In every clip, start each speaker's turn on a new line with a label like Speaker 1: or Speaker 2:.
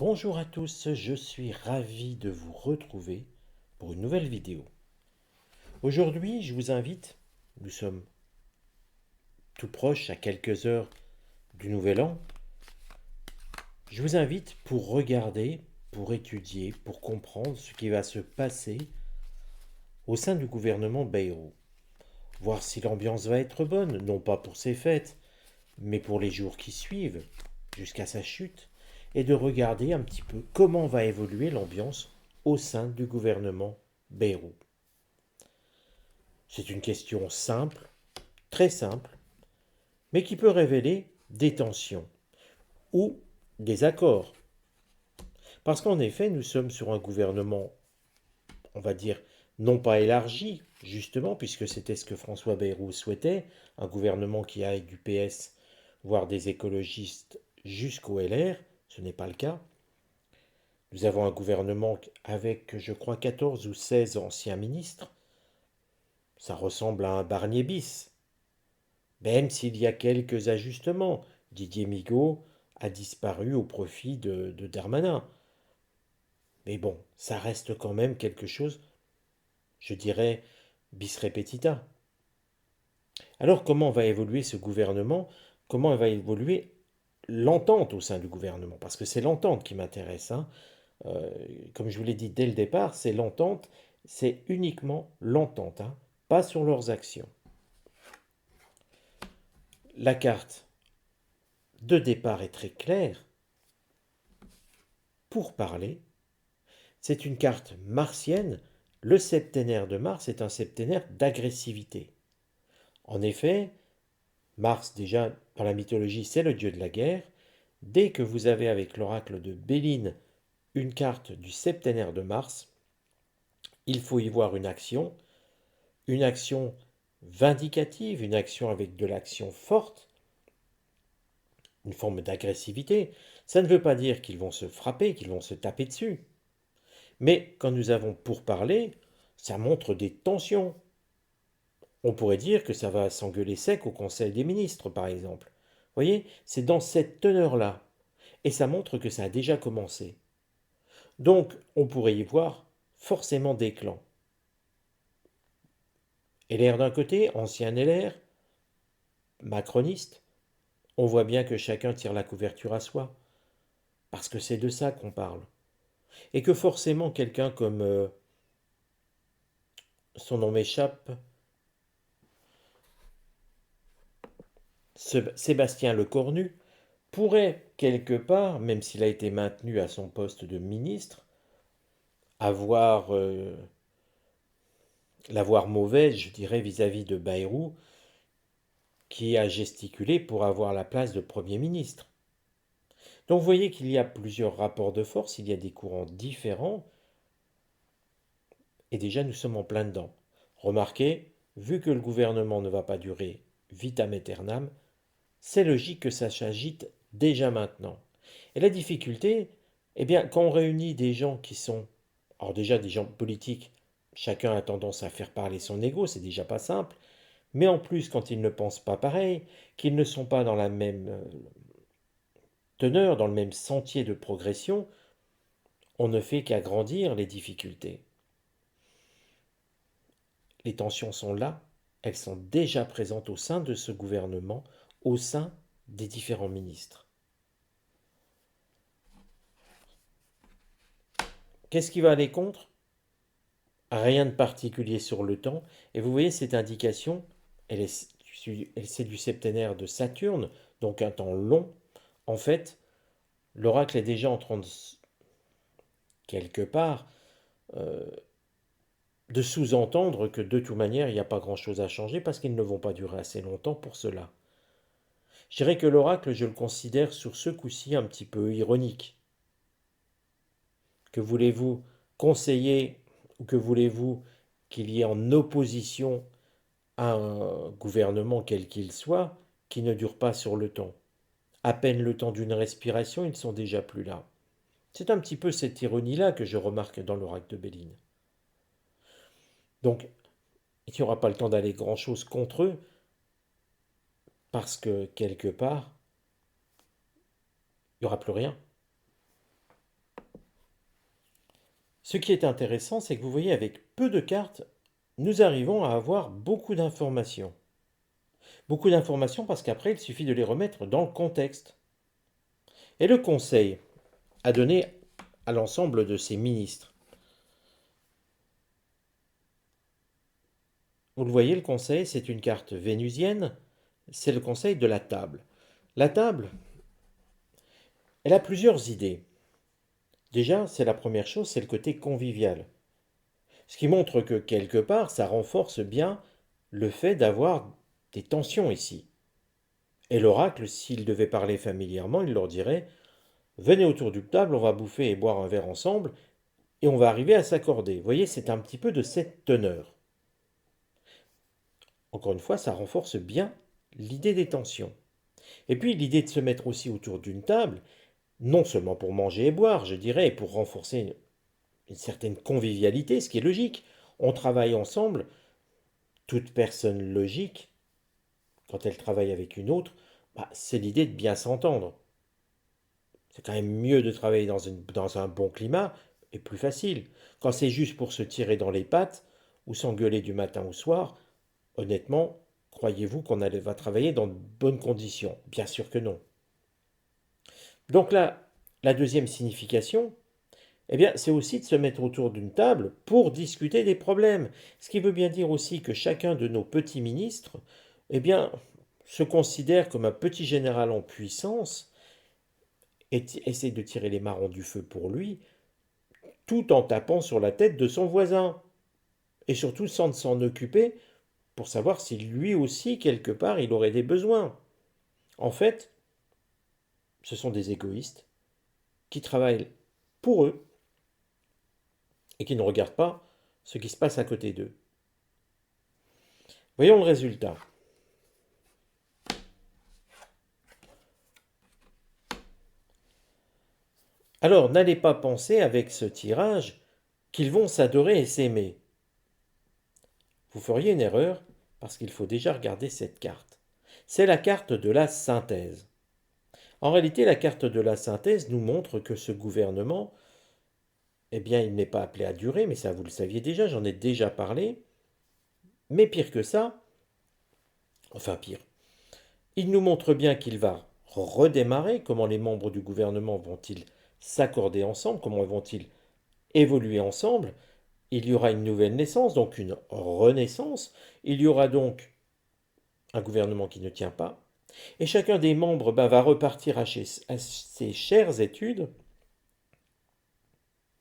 Speaker 1: Bonjour à tous, je suis ravi de vous retrouver pour une nouvelle vidéo. Aujourd'hui, je vous invite, nous sommes tout proches à quelques heures du Nouvel An, je vous invite pour regarder, pour étudier, pour comprendre ce qui va se passer au sein du gouvernement Bayrou. Voir si l'ambiance va être bonne, non pas pour ses fêtes, mais pour les jours qui suivent, jusqu'à sa chute, et de regarder un petit peu comment va évoluer l'ambiance au sein du gouvernement Bayrou. C'est une question simple, très simple, mais qui peut révéler des tensions ou des accords. Parce qu'en effet, nous sommes sur un gouvernement, on va dire, non pas élargi, justement, puisque c'était ce que François Bayrou souhaitait, un gouvernement qui aille du PS, voire des écologistes, jusqu'au LR. Ce n'est pas le cas. Nous avons un gouvernement avec, je crois, 14 ou 16 anciens ministres. Ça ressemble à un Barnier bis. Même s'il y a quelques ajustements, Didier Migaud a disparu au profit de Darmanin. Mais bon, ça reste quand même quelque chose, je dirais, bis repetita. Alors comment va évoluer ce gouvernement? Comment va évoluer l'entente au sein du gouvernement? Parce que c'est l'entente qui m'intéresse, hein. Euh, Comme je vous l'ai dit dès le départ, c'est l'entente, c'est uniquement l'entente, hein, pas sur leurs actions. La carte de départ est très claire. Pour parler, c'est une carte martienne. Le septénaire de Mars est un septénaire d'agressivité. En effet, Mars, déjà, dans la mythologie, c'est le dieu de la guerre. Dès que vous avez avec l'oracle de Béline une carte du septénaire de Mars, il faut y voir une action vindicative, une action avec de l'action forte, une forme d'agressivité. Ça ne veut pas dire qu'ils vont se frapper, qu'ils vont se taper dessus. Mais quand nous avons pourparlers, ça montre des tensions. On pourrait dire que ça va s'engueuler sec au Conseil des ministres, par exemple. Vous voyez, c'est dans cette teneur-là. Et ça montre que ça a déjà commencé. Donc, on pourrait y voir forcément des clans. LR d'un côté, ancien LR, macroniste, on voit bien que chacun tire la couverture à soi. Parce que c'est de ça qu'on parle. Et que forcément quelqu'un comme son nom m'échappe, Sébastien Lecornu, pourrait quelque part, même s'il a été maintenu à son poste de ministre, avoir l'avoir mauvaise, je dirais, vis-à-vis de Bayrou, qui a gesticulé pour avoir la place de Premier ministre. Donc vous voyez qu'il y a plusieurs rapports de force, il y a des courants différents, et déjà nous sommes en plein dedans. Remarquez, vu que le gouvernement ne va pas durer vitam aeternam, c'est logique que ça s'agite déjà maintenant. Et la difficulté, eh bien, quand on réunit des gens qui sont, alors déjà des gens politiques, chacun a tendance à faire parler son ego, c'est déjà pas simple, mais en plus quand ils ne pensent pas pareil, qu'ils ne sont pas dans la même teneur, dans le même sentier de progression, on ne fait qu'agrandir les difficultés. Les tensions sont là, elles sont déjà présentes au sein de ce gouvernement, au sein des différents ministres. Qu'est-ce qui va aller contre? Rien de particulier sur le temps. Et vous voyez, cette indication, c'est du septénaire de Saturne, donc un temps long. En fait, l'oracle est déjà en train de, quelque part, euh, de sous-entendre que de toute manière, il n'y a pas grand-chose à changer parce qu'ils ne vont pas durer assez longtemps pour cela. Je dirais que l'oracle, je le considère sur ce coup-ci un petit peu ironique. Que voulez-vous conseiller ou que voulez-vous qu'il y ait en opposition à un gouvernement quel qu'il soit qui ne dure pas sur le temps? À peine le temps d'une respiration, ils ne sont déjà plus là. C'est un petit peu cette ironie-là que je remarque dans l'oracle de Béline. Donc, il n'y aura pas le temps d'aller grand-chose contre eux, parce que quelque part, il n'y aura plus rien. Ce qui est intéressant, c'est que vous voyez, avec peu de cartes, nous arrivons à avoir beaucoup d'informations. Beaucoup d'informations parce qu'après, il suffit de les remettre dans le contexte. Et le Conseil a donné à l'ensemble de ses ministres. Vous le voyez, le Conseil, c'est une carte vénusienne, c'est le Conseil de la table. La table, elle a plusieurs idées. Déjà, c'est la première chose, c'est le côté convivial. Ce qui montre que quelque part, ça renforce bien le fait d'avoir des tensions ici. Et l'oracle, s'il devait parler familièrement, il leur dirait: venez autour d'une table, on va bouffer et boire un verre ensemble, et on va arriver à s'accorder. Vous voyez, c'est un petit peu de cette teneur. Encore une fois, ça renforce bien l'idée des tensions. Et puis l'idée de se mettre aussi autour d'une table, non seulement pour manger et boire, je dirais, et pour renforcer une certaine convivialité, ce qui est logique. On travaille ensemble, toute personne logique, quand elle travaille avec une autre, c'est l'idée de bien s'entendre. C'est quand même mieux de travailler dans un bon climat et plus facile. Quand c'est juste pour se tirer dans les pattes ou s'engueuler du matin au soir, honnêtement, croyez-vous qu'on va travailler dans de bonnes conditions? Bien sûr que non. Donc là, la deuxième signification, eh bien, c'est aussi de se mettre autour d'une table pour discuter des problèmes. Ce qui veut bien dire aussi que chacun de nos petits ministres, eh bien, se considère comme un petit général en puissance et essaie de tirer les marrons du feu pour lui, tout en tapant sur la tête de son voisin. Et surtout sans s'en occuper pour savoir si lui aussi, quelque part, il aurait des besoins. En fait, ce sont des égoïstes qui travaillent pour eux et qui ne regardent pas ce qui se passe à côté d'eux. Voyons le résultat. Alors, n'allez pas penser avec ce tirage qu'ils vont s'adorer et s'aimer. Vous feriez une erreur parce qu'il faut déjà regarder cette carte. C'est la carte de la synthèse. En réalité, la carte de la synthèse nous montre que ce gouvernement, eh bien, il n'est pas appelé à durer, mais ça vous le saviez déjà, j'en ai déjà parlé. Mais pire que ça, enfin pire, il nous montre bien qu'il va redémarrer, comment les membres du gouvernement vont-ils s'accorder ensemble, comment vont-ils évoluer ensemble. Il y aura une nouvelle naissance, donc une renaissance. Il y aura donc un gouvernement qui ne tient pas. Et chacun des membres va repartir à ses chères études,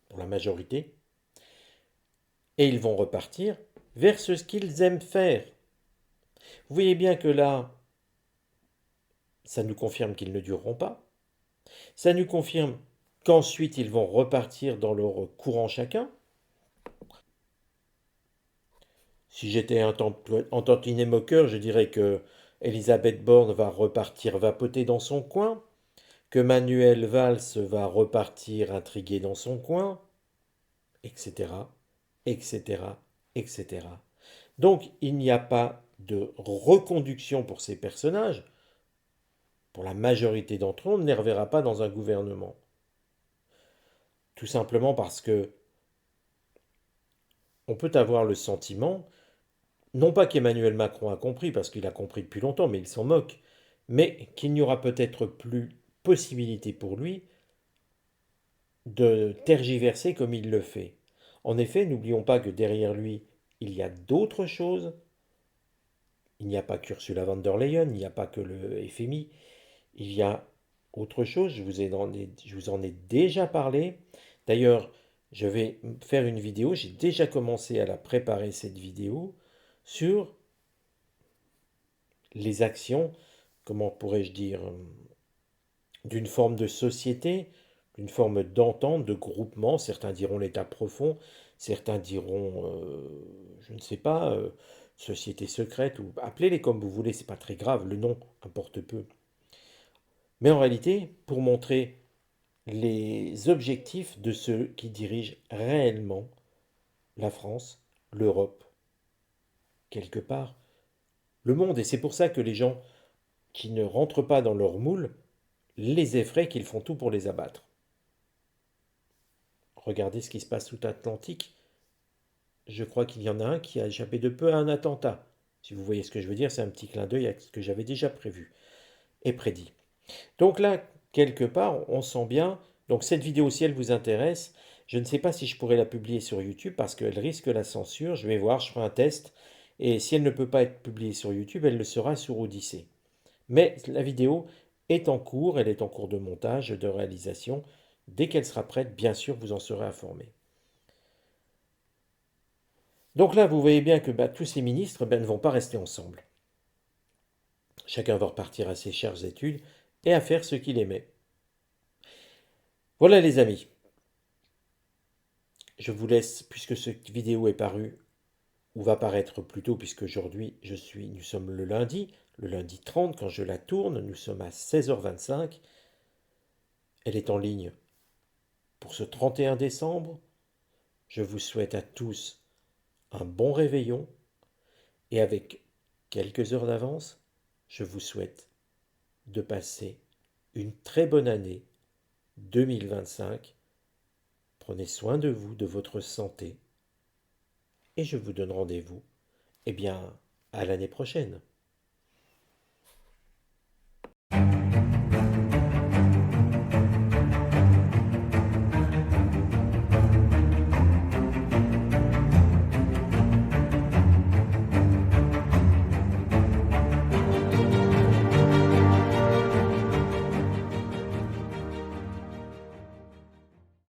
Speaker 1: pour la majorité, et ils vont repartir vers ce qu'ils aiment faire. Vous voyez bien que là, ça nous confirme qu'ils ne dureront pas. Ça nous confirme qu'ensuite ils vont repartir dans leur courant chacun. Si j'étais un tantinet moqueur, je dirais que Elisabeth Borne va repartir vapoter dans son coin, que Manuel Valls va repartir intrigué dans son coin, etc., etc., etc. Donc il n'y a pas de reconduction pour ces personnages. Pour la majorité d'entre eux, on ne les reverra pas dans un gouvernement. Tout simplement parce que on peut avoir le sentiment, non pas qu'Emmanuel Macron a compris, parce qu'il a compris depuis longtemps, mais il s'en moque, mais qu'il n'y aura peut-être plus possibilité pour lui de tergiverser comme il le fait. En effet, n'oublions pas que derrière lui, il y a d'autres choses. Il n'y a pas qu'Ursula von der Leyen, il n'y a pas que le FMI, il y a autre chose, je vous en ai déjà parlé. D'ailleurs, je vais faire une vidéo, j'ai déjà commencé à la préparer cette vidéo, sur les actions, comment pourrais-je dire, d'une forme de société, d'une forme d'entente, de groupement. Certains diront l'État profond, certains diront, je ne sais pas, société secrète, ou appelez-les comme vous voulez, c'est pas très grave, le nom importe peu. Mais en réalité, pour montrer les objectifs de ceux qui dirigent réellement la France, l'Europe, quelque part, le monde. Et c'est pour ça que les gens qui ne rentrent pas dans leur moule les effraient, qu'ils font tout pour les abattre. regardez ce qui se passe outre-Atlantique. Je crois qu'il y en a un qui a échappé de peu à un attentat. Si vous voyez ce que je veux dire, c'est un petit clin d'œil à ce que j'avais déjà prévu et prédit. Donc là, quelque part, on sent bien. Donc cette vidéo, si elle vous intéresse, je ne sais pas si je pourrais la publier sur YouTube parce qu'elle risque la censure. Je vais voir, je ferai un test. Et si elle ne peut pas être publiée sur YouTube, elle le sera sur Odyssée. Mais la vidéo est en cours, elle est en cours de montage, de réalisation. Dès qu'elle sera prête, bien sûr, vous en serez informé. Donc là, vous voyez bien que tous ces ministres ne vont pas rester ensemble. Chacun va repartir à ses chères études et à faire ce qu'il aimait. Voilà les amis. Je vous laisse, puisque cette vidéo est parue, ou va paraître plus tôt, puisque aujourd'hui nous sommes le lundi 30, quand je la tourne, nous sommes à 16h25. Elle est en ligne pour ce 31 décembre. Je vous souhaite à tous un bon réveillon et avec quelques heures d'avance, je vous souhaite de passer une très bonne année 2025. Prenez soin de vous, de votre santé et je vous donne rendez-vous, eh bien, à l'année prochaine.